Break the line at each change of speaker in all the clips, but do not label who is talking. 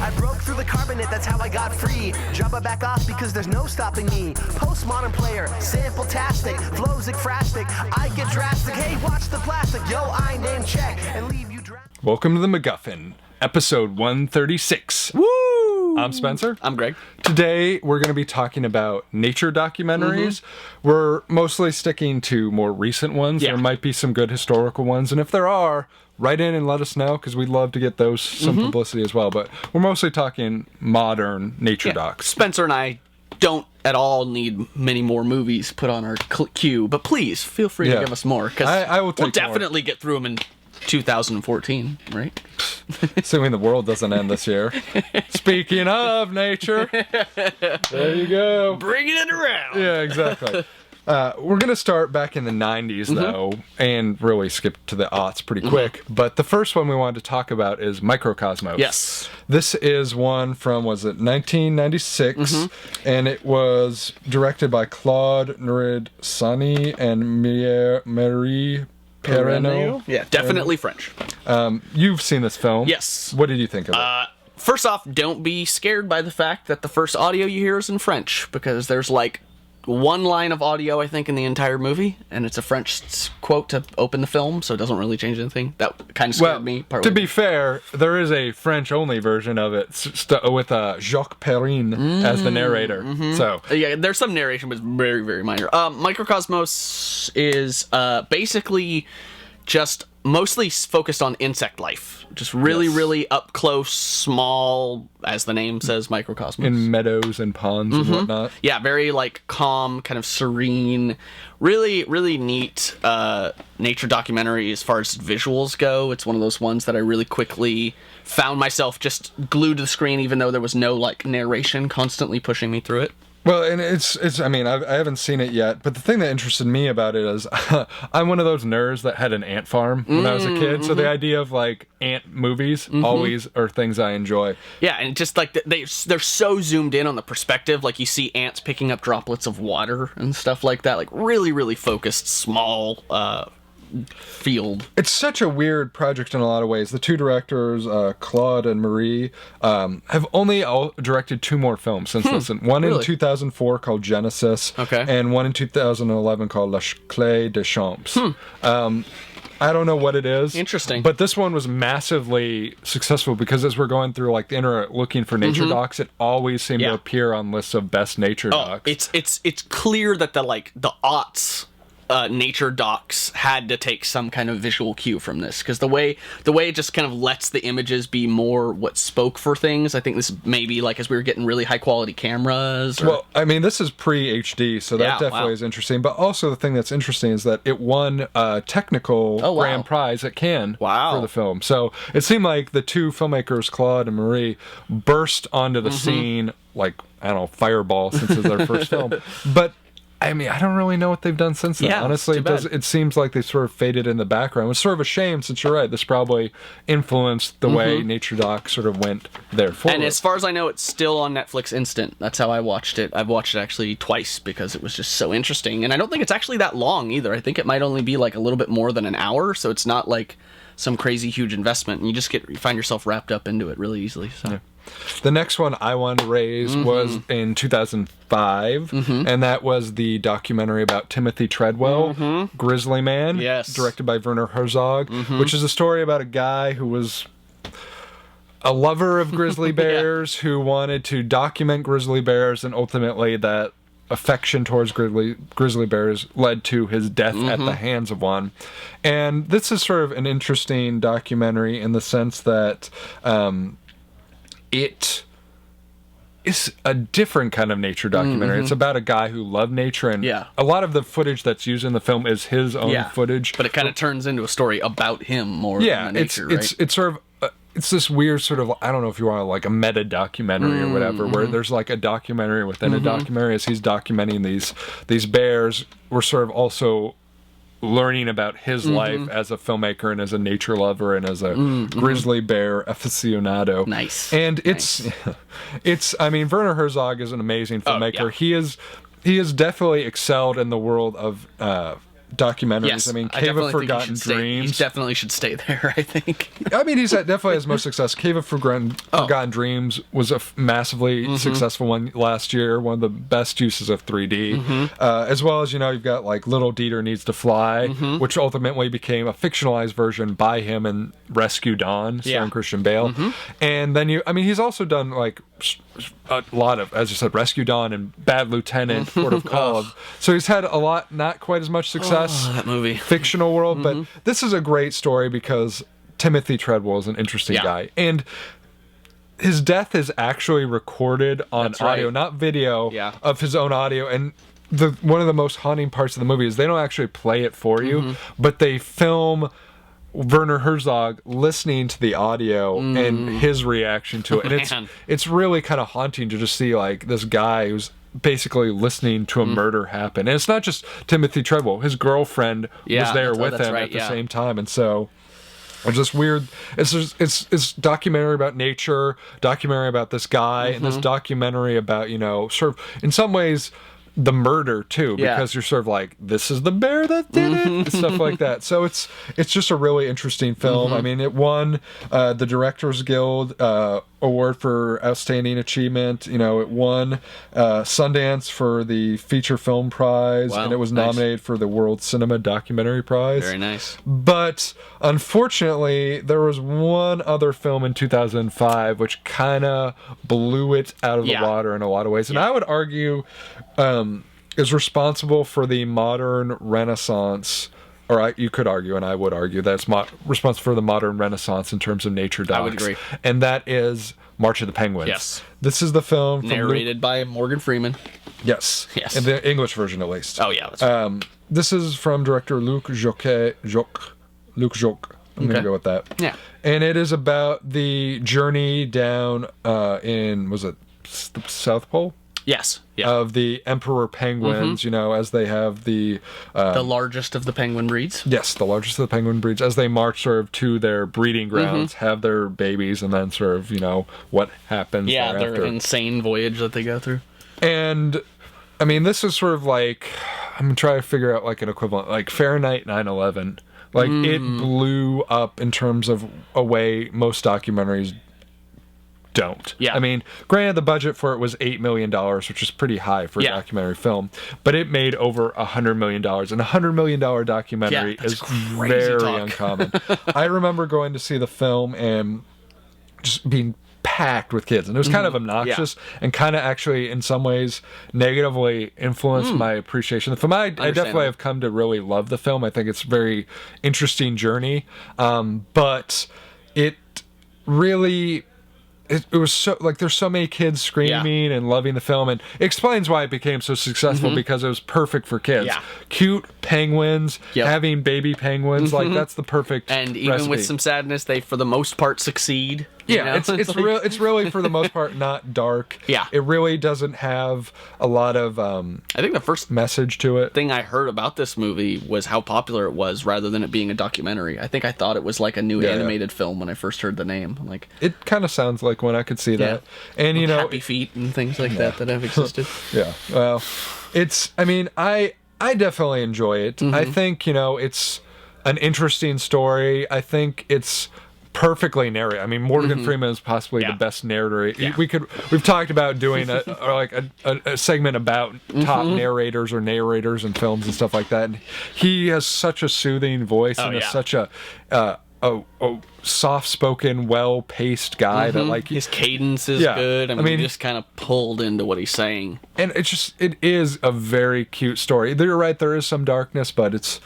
I broke through the carbonate, that's how I got free. Drop it back off because there's no stopping me. Postmodern player, sample-tastic, flows ekphrastic. I get drastic, hey, watch the plastic. Yo, I name check and leave you drastic.
Welcome to the MacGuffin, episode 136.
Woo!
I'm Spencer.
I'm Greg.
Today, we're going to be talking about nature documentaries. We're mostly sticking to more recent ones.
Yeah.
There might be some good historical ones, and if there are, write in and let us know, because we'd love to get those some publicity as well. But we're mostly talking modern nature docs.
Spencer and I don't at all need many more movies put on our queue, but please feel free to give us more, because
I will take
we'll definitely get through them in 2014, right?
Assuming the world doesn't end this year. Speaking of nature, there you go.
Bringing it around.
Yeah, exactly. We're going to start back in the 90s, though, and really skip to the aughts pretty quick. But the first one we wanted to talk about is Microcosmos.
Yes.
This is one from, was it 1996? And it was directed by Claude Nurid-Sani and Marie Perrenot.
Yeah, definitely French.
You've seen this film.
Yes.
What did you think of it?
First off, don't be scared by the fact that the first audio you hear is in French, because there's like one line of audio, I think, in the entire movie, and it's a French quote to open the film, so it doesn't really change anything. That kind of scared me.
To be fair, there is a French-only version of it with Jacques Perrin as the narrator. So
yeah, there's some narration, but it's very, very minor. Microcosmos is basically just mostly focused on insect life. Just really, really up close, small, as the name says, microcosmos.
in meadows and ponds and whatnot.
Yeah, very like calm, kind of serene, really, really neat nature documentary as far as visuals go. It's one of those ones that I really quickly found myself just glued to the screen, even though there was no like narration constantly pushing me through it.
Well, and it's. I mean, I haven't seen it yet, but the thing that interested me about it is, I'm one of those nerds that had an ant farm when I was a kid. So the idea of like ant movies always are things I enjoy.
Yeah, and just like they're so zoomed in on the perspective, like you see ants picking up droplets of water and stuff like that. Like really, really focused, small field.
It's such a weird project in a lot of ways. The two directors, Claude and Marie, have only directed two more films since this. One in 2004 called Genesis, and one in 2011 called La Clé des Champs. I don't know what it is.
Interesting.
But this one was massively successful because as we're going through like the internet looking for nature docs, it always seemed to appear on lists of best nature docs.
It's clear that the aughts nature docs had to take some kind of visual cue from this, because the way it just kind of lets the images be more what spoke for things. I think this maybe like as we were getting really high quality cameras.
Well, I mean, this is pre-HD, so that definitely is interesting. But also the thing that's interesting is that it won a technical grand prize at Cannes for the film. So it seemed like the two filmmakers, Claude and Marie, burst onto the scene like, I don't know, fireball since it's their first film. But I mean, I don't really know what they've done since then. Honestly, it seems like they sort of faded in the background. It's sort of a shame, since you're right. This probably influenced the way nature doc sort of went there forward.
And as far as I know, it's still on Netflix Instant. That's how I watched it. I've watched it actually twice because it was just so interesting. And I don't think it's actually that long either. I think it might only be like a little bit more than an hour, so it's not like some crazy huge investment. And you find yourself wrapped up into it really easily. So.
Yeah. The next one I wanted to raise was in 2005, and that was the documentary about Timothy Treadwell, Grizzly Man, directed by Werner Herzog, which is a story about a guy who was a lover of grizzly bears who wanted to document grizzly bears, and ultimately that affection towards grizzly bears led to his death at the hands of one. And this is sort of an interesting documentary in the sense that it is a different kind of nature documentary. It's about a guy who loved nature, and a lot of the footage that's used in the film is his own footage.
But it kind of turns into a story about him more than nature, right?
It's sort of it's this weird sort of, I don't know if you want to, like a meta documentary or whatever, where there's like a documentary within a documentary. As he's documenting these bears, we're sort of also learning about his life as a filmmaker and as a nature lover and as a grizzly bear aficionado.
Nice.
And it's I mean, Werner Herzog is an amazing filmmaker. He has definitely excelled in the world of documentaries.
Yes,
I mean,
I
Cave of
definitely think
Forgotten Dreams.
He definitely should stay there, I think.
I mean, he's definitely has most success. Cave of Forgotten Dreams was a massively successful one last year. One of the best uses of 3D, as well as you've got like Little Dieter Needs to Fly, which ultimately became a fictionalized version by him in Rescue Dawn, starring Christian Bale. And then he's also done like a lot of, as you said, Rescue Dawn and Bad Lieutenant, Port of Call. So he's had a lot, not quite as much success.
That movie.
Fictional world, but this is a great story because Timothy Treadwell is an interesting guy. And his death is actually recorded on audio, not video, of his own audio. And one of the most haunting parts of the movie is they don't actually play it for you, but they film Werner Herzog listening to the audio and his reaction to it. And it's really kind of haunting to just see like this guy who's basically listening to a murder happen. And it's not just Timothy Treadwell. His girlfriend was there with him at the same time. And so it's just weird. It's documentary about nature, documentary about this guy, and this documentary about, sort of, in some ways, the murder too, because you're sort of like, this is the bear that did it, and stuff like that. So it's just a really interesting film. I mean, it won the Directors Guild Award for Outstanding Achievement. It won Sundance for the Feature Film Prize, and it was nominated for the World Cinema Documentary Prize.
Very nice.
But unfortunately, there was one other film in 2005 which kind of blew it out of the water in a lot of ways, and I would argue is responsible for the modern Renaissance, or you could argue, and I would argue, that it's responsible for the modern Renaissance in terms of nature docs.
I would agree.
And that is March of the Penguins.
Yes.
This is the film from
narrated by Morgan Freeman.
Yes.
Yes.
In the English version, at least.
Oh, yeah. That's right.
This is from director Luc Jocque. I'm going to go with that.
Yeah.
And it is about the journey down was it the South Pole?
Yes. Yeah.
Of the emperor penguins, as they have the
largest of the penguin breeds.
Yes, the largest of the penguin breeds, as they march sort of to their breeding grounds, have their babies, and then sort of, what happens thereafter.
Their insane voyage that they go through.
And, I mean, this is sort of like, I'm trying to figure out like an equivalent, like Fahrenheit 9/11. Like, it blew up in terms of a way most documentaries don't.
Yeah.
I mean, granted, the budget for it was $8 million, which is pretty high for a documentary film, but it made over $100 million. And a $100 million documentary is very uncommon. I remember going to see the film and just being packed with kids, and it was kind of obnoxious and kind of actually in some ways negatively influenced my appreciation of the film. I definitely have come to really love the film. I think it's a very interesting journey, but it really it was so like there's so many kids screaming and loving the film, and it explains why it became so successful, because it was perfect for kids. Cute penguins, having baby penguins, like that's the perfect
and even
recipe.
with some sadness, they for the most part succeed.
It's really for the most part not dark. It really doesn't have a lot of
I think the first
message to it.
Thing I heard about this movie was how popular it was, rather than it being a documentary. I think I thought it was like a new animated film when I first heard the name. Like,
it kind of sounds like one. I could see that. And
Happy Feet and things like that have existed.
Well, it's, I mean, I definitely enjoy it. I think, it's an interesting story. I think it's perfectly narrated. I mean, Morgan Freeman is possibly the best narrator. We've talked about doing a segment about top narrators or narrators in films and stuff like that. And he has such a soothing voice and is such a soft-spoken, well-paced guy that like
his cadence is good. I mean, just kind of pulled into what he's saying.
And it is a very cute story. You're right, there is some darkness, but it's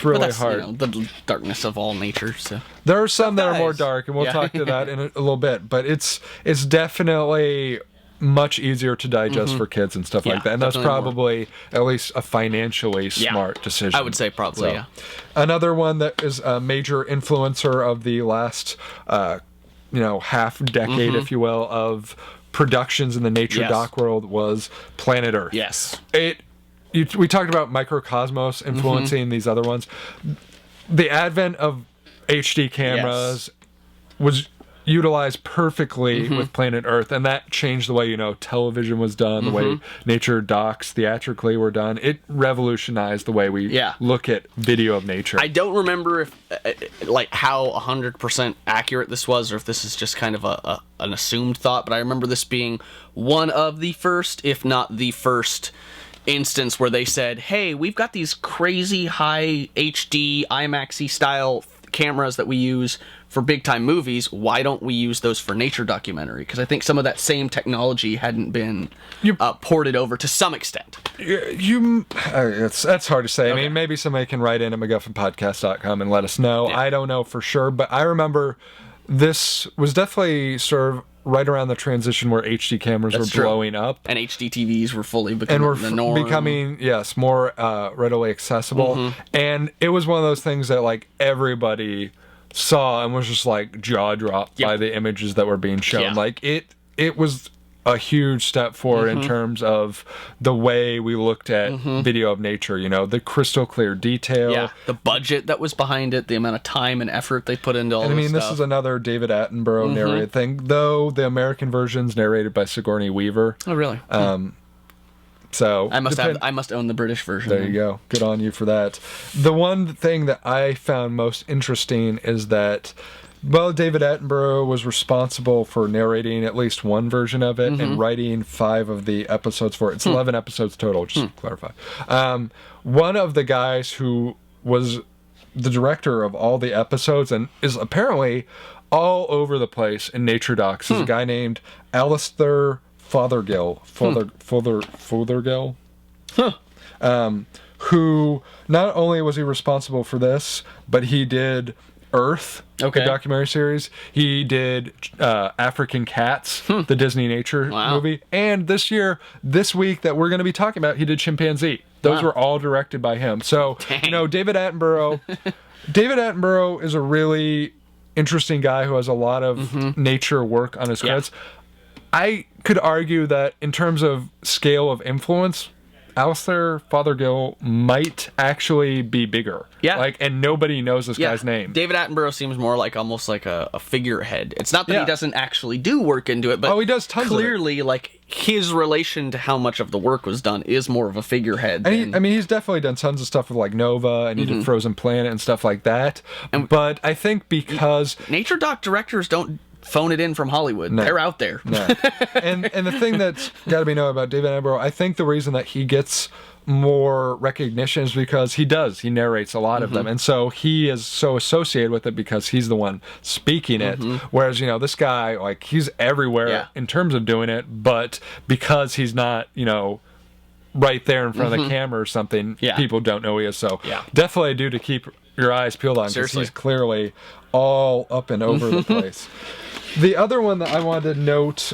really hard.
The darkness of all nature. So
there are some that are more dark, and we'll talk to that in a little bit. But it's definitely much easier to digest for kids and stuff like that. And that's probably at least a financially smart decision.
I would say probably,
Another one that is a major influencer of the last, half decade, if you will, of productions in the nature doc world was Planet Earth.
Yes.
We talked about Microcosmos influencing these other ones. The advent of HD cameras was utilized perfectly with Planet Earth, and that changed the way, you know, television was done, the way nature docs theatrically were done. It revolutionized the way we look at video of nature.
I don't remember if like how 100% accurate this was, or if this is just kind of an assumed thought, but I remember this being one of the first, if not the first, instance where they said, hey, we've got these crazy high HD IMAX-y style cameras that we use for big time movies. Why don't we use those for nature documentary? Because I think some of that same technology hadn't been ported over to some extent.
That's hard to say. Okay. I mean, maybe somebody can write in at MacGuffinPodcast.com and let us know. I don't know for sure, but I remember this was definitely sort of right around the transition where HD cameras were blowing up.
And HD TVs were fully becoming the norm.
Becoming, yes, more readily accessible. And it was one of those things that, like, everybody saw and was just, like, jaw-dropped by the images that were being shown. Like, it was a huge step forward in terms of the way we looked at video of nature, you know, the crystal clear detail.
The budget that was behind it, the amount of time and effort they put into all this stuff. I mean,
this is another David Attenborough narrated thing, though the American version's narrated by Sigourney Weaver.
Oh, really?
So
I must own the British version.
There you go. Good on you for that. The one thing that I found most interesting is that, well, David Attenborough was responsible for narrating at least one version of it and writing 5 of the episodes for it. It's 11 episodes total, just to clarify. One of the guys who was the director of all the episodes and is apparently all over the place in nature docs is a guy named Alistair Fothergill. Fothergill? Who not only was he responsible for this, but he did Earth, the documentary series. He did African Cats, the Disney nature movie. And this week that we're going to be talking about, he did Chimpanzee. Those were all directed by him. So, you know, David Attenborough is a really interesting guy who has a lot of nature work on his credits. I could argue that in terms of scale of influence, Alistair Fothergill might actually be bigger. And nobody knows this guy's name.
David Attenborough seems more like almost like a figurehead. It's not that he doesn't actually do work into it, but
he does tons
clearly,
of it.
like, his relation to how much of the work was done is more of a figurehead.
And he's definitely done tons of stuff with, like, Nova, and he did Frozen Planet and stuff like that. But I think because
nature doc directors don't phone it in from Hollywood. No. They're out there.
No. And the thing that's got to be known about David Attenborough, I think the reason that he gets more recognition is because he narrates a lot of them, and so he is so associated with it because he's the one speaking it, whereas, you know, this guy, like, he's everywhere in terms of doing it, but because he's not, you know, right there in front of the camera or something, people don't know who he is. So definitely do to keep your eyes peeled on, because he's clearly all up and over the place. The other one that I wanted to note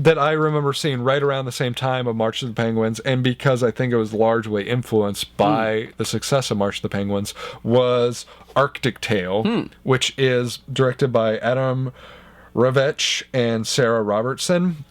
that I remember seeing right around the same time of March of the Penguins, and because I think it was largely influenced by the success of March of the Penguins, was Arctic Tale, which is directed by Adam Ravech and Sarah Robertson.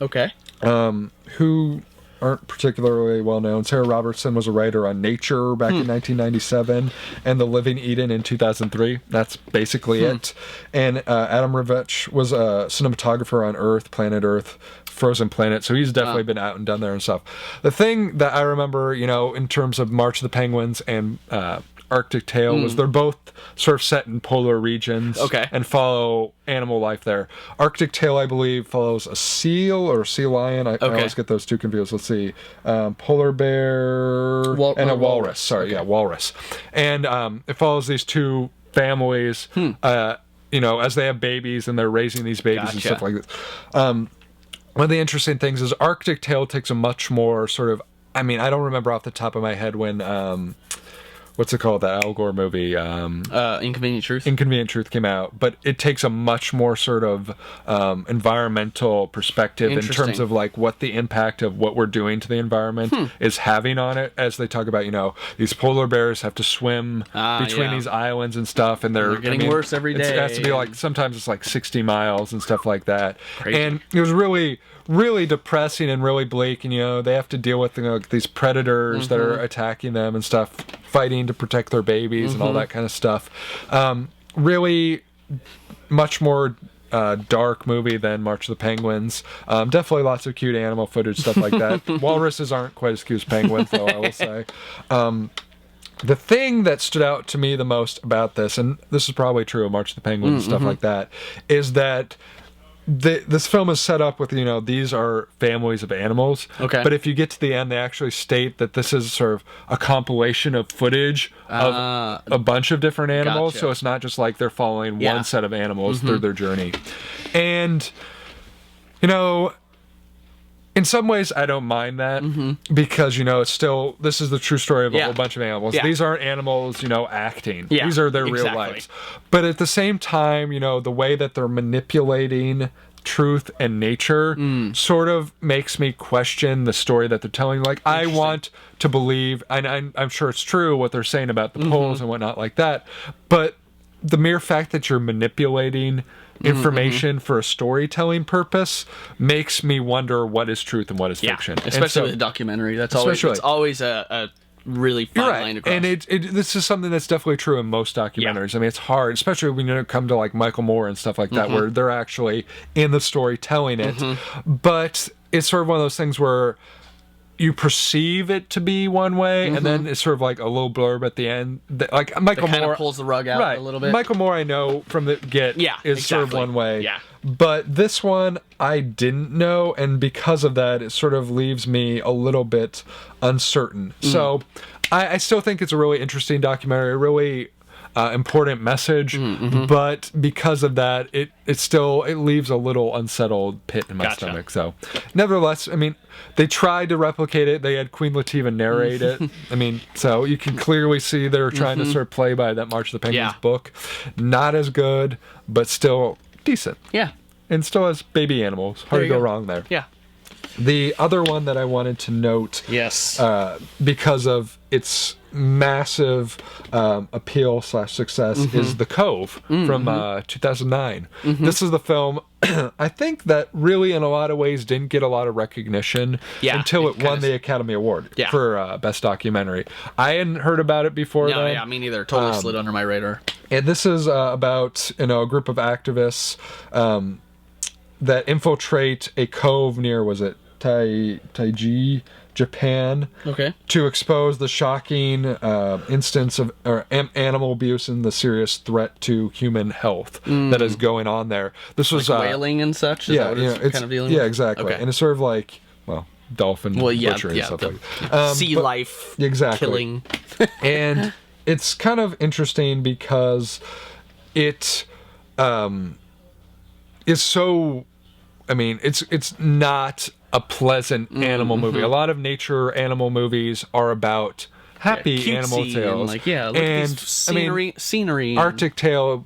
Who aren't particularly well known. Sarah Robertson was a writer on Nature back in 1997 and The Living Eden in 2003. That's basically it. And Adam Ravech was a cinematographer on Earth, Planet Earth, Frozen Planet, so he's definitely been out and done there and stuff. The thing that I remember, you know, in terms of March of the Penguins and Arctic Tale was they're both sort of set in polar regions and follow animal life there. Arctic Tale, I believe, follows a seal or a sea lion. I always get those two confused. Let's see. Polar bear and a walrus. Sorry, walrus. And it follows these two families, you know, as they have babies and they're raising these babies and stuff like this. One of the interesting things is Arctic Tale takes a much more sort of, I mean, I don't remember off the top of my head when what's it called, that Al Gore movie?
Inconvenient Truth?
Inconvenient Truth came out, but it takes a much more sort of environmental perspective in terms of, like, what the impact of what we're doing to the environment is having on it, as they talk about, you know, these polar bears have to swim between these islands and stuff, and they're
getting worse every day.
It has to be, like, sometimes it's like 60 miles and stuff like that. Crazy. And it was really depressing and really bleak, and, you know, they have to deal with, you know, these predators that are attacking them and stuff, fighting to protect their babies and all that kind of stuff. Really much more dark movie than March of the Penguins. Definitely lots of cute animal footage, stuff like that. Walruses aren't quite as cute as penguins, though, I will say. The thing that stood out to me the most about this, and this is probably true of March of the Penguins and stuff like that, is that this film is set up with, these are families of animals.
Okay.
But if you get to the end, they actually state that this is sort of a compilation of footage of a bunch of different animals.
Gotcha.
So it's not just like they're following one set of animals through their journey. And, in some ways, I don't mind that because, it's still, this is the true story of a whole bunch of animals.
Yeah.
These aren't animals, acting.
Yeah,
These are their real
exactly.
lives. But at the same time, the way that they're manipulating truth and nature sort of makes me question the story that they're telling. Like, I want to believe, and I'm sure it's true what they're saying about the polls and whatnot like that, but the mere fact that you're manipulating information for a storytelling purpose makes me wonder what is truth and what is fiction.
Especially with a documentary. That's always a really fine line to cross.
And this is something that's definitely true in most documentaries. I mean, it's hard, especially when you come to like Michael Moore and stuff like that, where they're actually in the story telling it. But it's sort of one of those things where you perceive it to be one way, and then it's sort of like a little blurb at the end. Like Michael Moore
pulls the rug out a little bit.
Michael Moore, I know from the get, is sort of one way.
Yeah.
But this one, I didn't know, and because of that, it sort of leaves me a little bit uncertain. So, I still think it's a really interesting documentary, a really important message, but because of that, it leaves a little unsettled pit in my stomach. So, nevertheless, I mean, they tried to replicate it. They had Queen Latifah narrate it. I mean, so you can clearly see they're trying to sort of play by that March of the Penguins book. Not as good, but still decent.
Yeah.
And still has baby animals. Hard to go wrong there.
Yeah.
The other one that I wanted to note, because of its massive appeal / success, is The Cove from 2009. This is the film I think that really in a lot of ways didn't get a lot of recognition until it won the Academy Award for Best Documentary. I hadn't heard about it before then.
Yeah, me neither. Totally slid under my radar.
And this is about a group of activists that infiltrate a cove near, was it Taiji, Japan, to expose the shocking instance of animal abuse and the serious threat to human health that is going on there. This was
like whaling and such. Is that what it's kind of dealing with?
Yeah, exactly. And it's sort of like, dolphin butchery and stuff like that.
Sea life killing.
And it's kind of interesting because it is so. I mean, it's not a pleasant animal movie. A lot of nature animal movies are about happy animal tales.
Look at this scenery.
Arctic Tale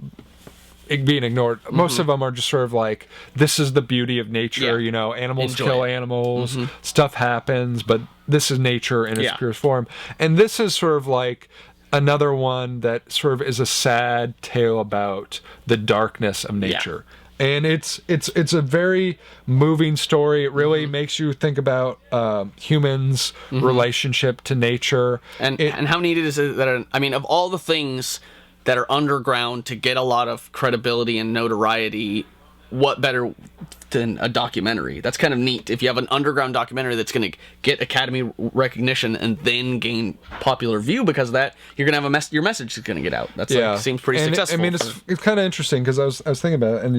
being ignored. Most of them are just sort of like, this is the beauty of nature. Animals kill animals, stuff happens, but this is nature in its purest form. And this is sort of like another one that sort of is a sad tale about the darkness of nature. And it's a very moving story. It really makes you think about humans' relationship to nature.
And how neat it is that, of all the things that are underground to get a lot of credibility and notoriety, what better than a documentary? That's kind of neat. If you have an underground documentary that's going to get Academy recognition and then gain popular view because of that, you're going to have your message is going to get out. That's seems pretty successful.
It's kind of interesting because I was thinking about it, and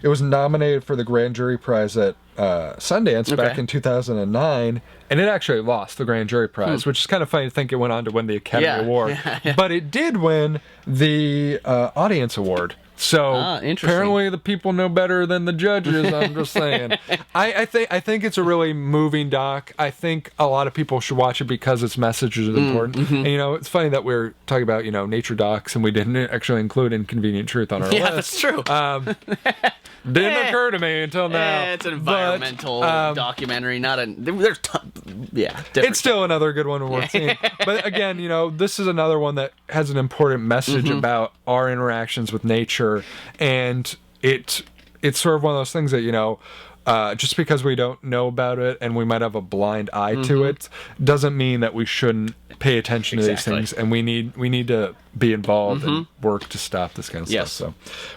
it was nominated for the Grand Jury Prize at Sundance back in 2009, and it actually lost the Grand Jury Prize, which is kind of funny to think it went on to win the Academy Award. But it did win the Audience Award. So apparently the people know better than the judges. I'm just saying. I think it's a really moving doc. I think a lot of people should watch it because its message is important. And it's funny that we're talking about nature docs and we didn't actually include Inconvenient Truth on our list.
Yeah, that's true.
Didn't occur to me until now.
It's an environmental documentary, not a. There's
it's still another good one worth seeing. But again, this is another one that has an important message about our interactions with nature, and it's sort of one of those things that just because we don't know about it and we might have a blind eye to it, doesn't mean that we shouldn't pay attention to these things, and we need to be involved and work to stop this kind of stuff. So,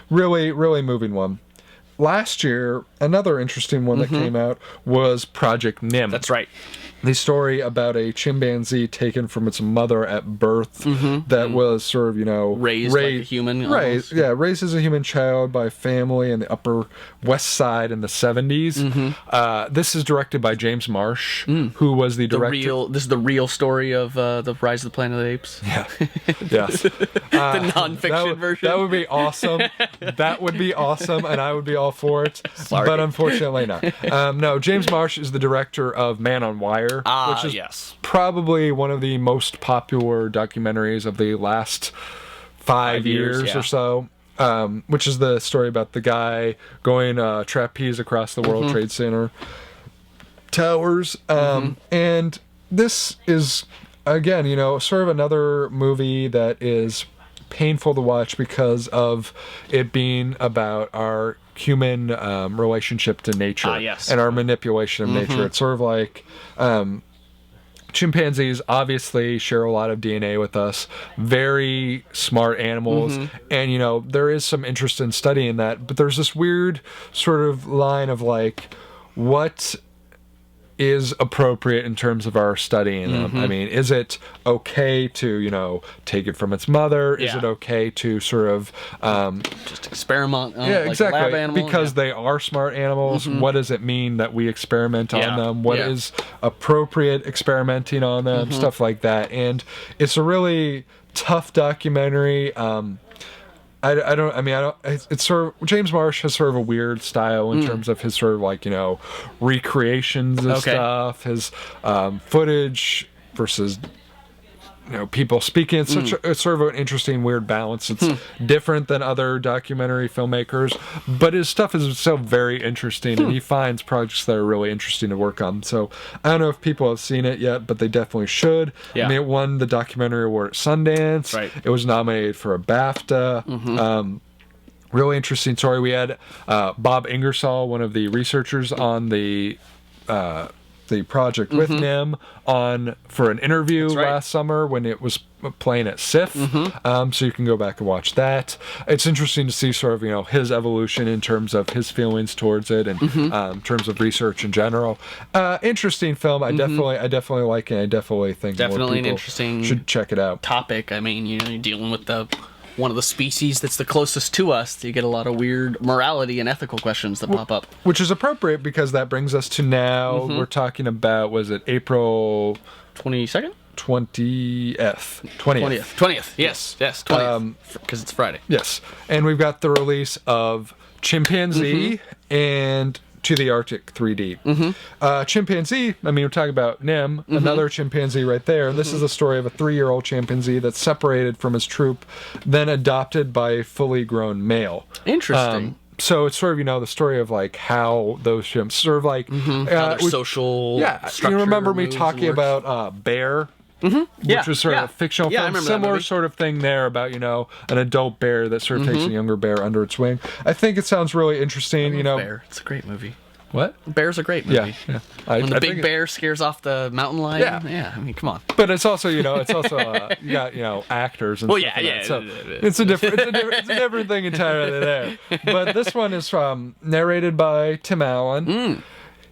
really, really moving one. last year, another interesting one that came out was Project Nim.
That's right.
The story about a chimpanzee taken from its mother at birth that was sort of,
raised like a human. Raised
as a human child by a family in the Upper West Side in the 70s. This is directed by James Marsh, who was the director.
This is the real story of the Rise of the Planet of the Apes.
Yeah. Yes.
The non-fiction version.
That would be awesome. That would be awesome, and I would be all for it.
Sorry.
But unfortunately not. No, James Marsh is the director of Man on Wire. Which is probably one of the most popular documentaries of the last 5 years or so. Which is the story about the guy going trapeze across the World Trade Center towers. And this is, again, sort of another movie that is painful to watch because of it being about our human relationship to nature and our manipulation of nature. It's sort of like chimpanzees obviously share a lot of DNA with us, very smart animals, and there is some interest in studying that, but there's this weird sort of line of like what is appropriate in terms of our studying them. I mean, is it okay to, take it from its mother? Is it okay to sort of...
just experiment on
like exactly.
a lab animal?
Because they are smart animals. What does it mean that we experiment on them? What is appropriate experimenting on them? Stuff like that. And it's a really tough documentary. It's sort of, James Marsh has sort of a weird style in terms of his sort of like, recreations and stuff, his footage versus, people speaking. It's sort of an interesting, weird balance. It's different than other documentary filmmakers, but his stuff is still very interesting, and he finds projects that are really interesting to work on. So I don't know if people have seen it yet, but they definitely should. I mean, it won the documentary award at Sundance. Right. It was nominated for a BAFTA. Really interesting story. We had Bob Ingersoll, one of the researchers on the project with Nim, on for an interview last summer when it was playing at SIF. So you can go back and watch that. It's interesting to see sort of his evolution in terms of his feelings towards it and in terms of research in general. Interesting film. I definitely like it. I definitely think more people
an interesting
should check it out.
Topic. I mean, you're dealing with one of the species that's the closest to us. You get a lot of weird morality and ethical questions that pop up.
Which is appropriate because that brings us to now. We're talking about, was it April
22nd?
20th.
Yes, 20th. Because it's Friday.
Yes. And we've got the release of Chimpanzee and To the Arctic 3D. Chimpanzee, I mean, we're talking about Nim, another chimpanzee right there. This is the story of a 3-year-old chimpanzee that's separated from his troop, then adopted by a fully grown male.
Interesting.
So it's sort of, the story of like how those chimps sort of like...
how their social structure.
You remember me talking about Bear? Which was sort of a fictional film. Similar sort of thing there about, an adult bear that sort of takes a younger bear under its wing. I think it sounds really interesting,
Bear. It's a great movie.
What?
Bear's a great movie.
Yeah.
When the big bear scares off the mountain lion. Yeah. I mean, come on.
But it's also, you got, actors and stuff.
Yeah.
So it's a different thing entirely there. But this one is narrated by Tim Allen.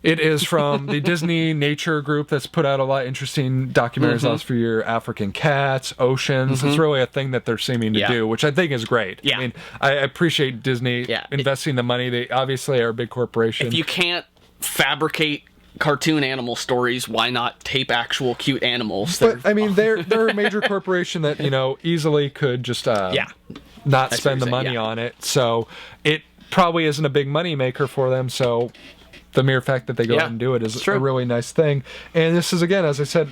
It is from the Disney Nature Group that's put out a lot of interesting documentaries last for your African cats, oceans. It's really a thing that they're seeming to do, which I think is great. I mean, I appreciate Disney investing the money. They obviously are a big corporation.
If you can't fabricate cartoon animal stories, why not tape actual cute animals?
But, I mean, they're a major corporation that, easily could just not spend the money on it. So it probably isn't a big money maker for them. So... the mere fact that they go out and do it is a really nice thing. And this is, again, as I said,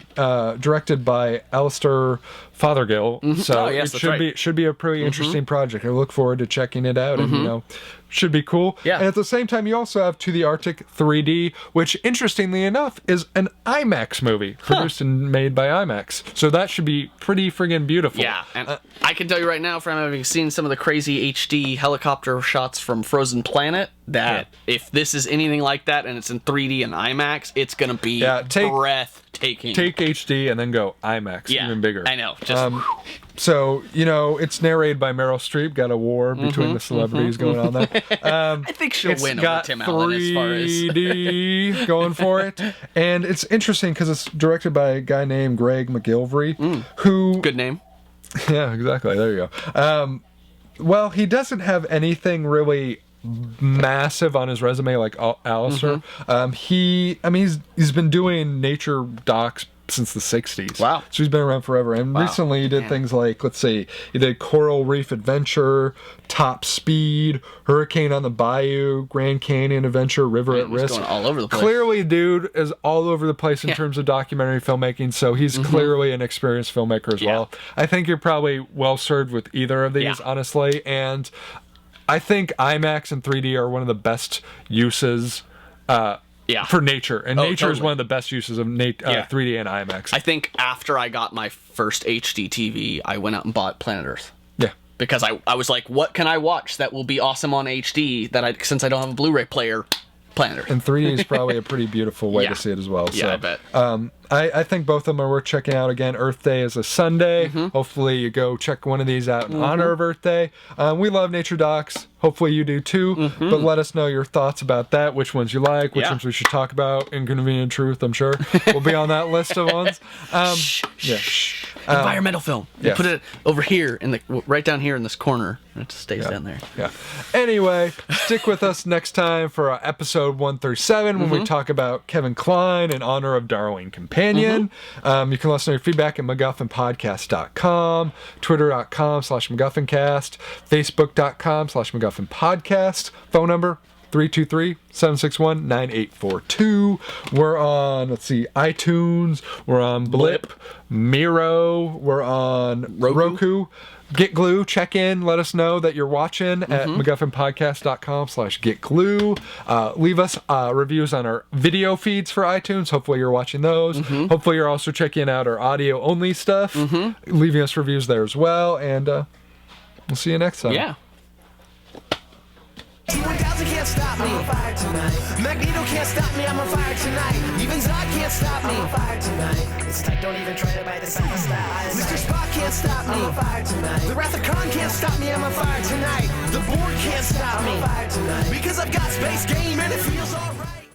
directed by Alistair Fothergill. So it should be a pretty interesting project. I look forward to checking it out. And, should be cool. And at the same time, you also have To the Arctic 3D, which, interestingly enough, is an IMAX movie produced and made by IMAX. So that should be pretty friggin' beautiful.
Yeah, and I can tell you right now, from having seen some of the crazy HD helicopter shots from Frozen Planet, that if this is anything like that and it's in 3D and IMAX, it's going to be breathtaking.
Take HD and then go IMAX, even bigger.
I know. Just
So, it's narrated by Meryl Streep. Got a war between the celebrities going on there.
I think she'll win over Tim Allen as far as
3D going for it. And it's interesting because it's directed by a guy named Greg McGillivray, who...
Good name.
Yeah, exactly. There you go. Well, he doesn't have anything really massive on his resume like Alistair. He's been doing nature docs since the 60s.
Wow.
So he's been around forever. And recently he did things like, let's see, he did Coral Reef Adventure, Top Speed, Hurricane on the Bayou, Grand Canyon Adventure, River at Risk.
Going all over the place.
Clearly, dude is all over the place in terms of documentary filmmaking, so he's clearly an experienced filmmaker as well. I think you're probably well served with either of these, honestly. And I think IMAX and 3D are one of the best uses for nature. And nature is one of the best uses of 3D and IMAX.
I think after I got my first HD TV, I went out and bought Planet Earth.
Yeah.
Because I was like, what can I watch that will be awesome on HD since I don't have a Blu-ray player? Planet Earth.
And 3D is probably a pretty beautiful way to see it as well.
Yeah,
so,
I bet.
I think both of them are worth checking out. Again, Earth Day is a Sunday. Hopefully you go check one of these out in honor of Earth Day. We love nature docs. Hopefully you do too. But let us know your thoughts about that, which ones you like, which ones we should talk about. Inconvenient Truth, I'm sure, will be on that list of ones.
Environmental film. You put it over here, right down here in this corner. It just stays down there.
Yeah. Anyway, stick with us next time for episode 137 when we talk about Kevin Kline in honor of Darwin Companion. You can let us know your feedback at MacGuffinPodcast.com, Twitter.com/MacGuffinCast, Facebook.com/MacGuffinPodcast, phone number 323-761-9842. We're on, iTunes. We're on Blip, Miro. We're on Roku. Get Glue, check in, let us know that you're watching at MacGuffinPodcast.com/getglue. Leave us reviews on our video feeds for iTunes. Hopefully you're watching those. Hopefully you're also checking out our audio-only stuff, leaving us reviews there as well, and we'll see you next time.
Yeah.
T-1000 can't stop me. I'm on fire tonight. Magneto can't stop me. I'm on fire tonight. Even Zod can't stop me. I'm on fire tonight. It's tight. Don't even try to bite the side of style. Mr. Spock can't stop me. I'm on fire tonight. The Wrath of Khan can't stop me. I'm on fire tonight. The Borg can't stop me. I'm on fire tonight. Because I've got space game and it feels alright.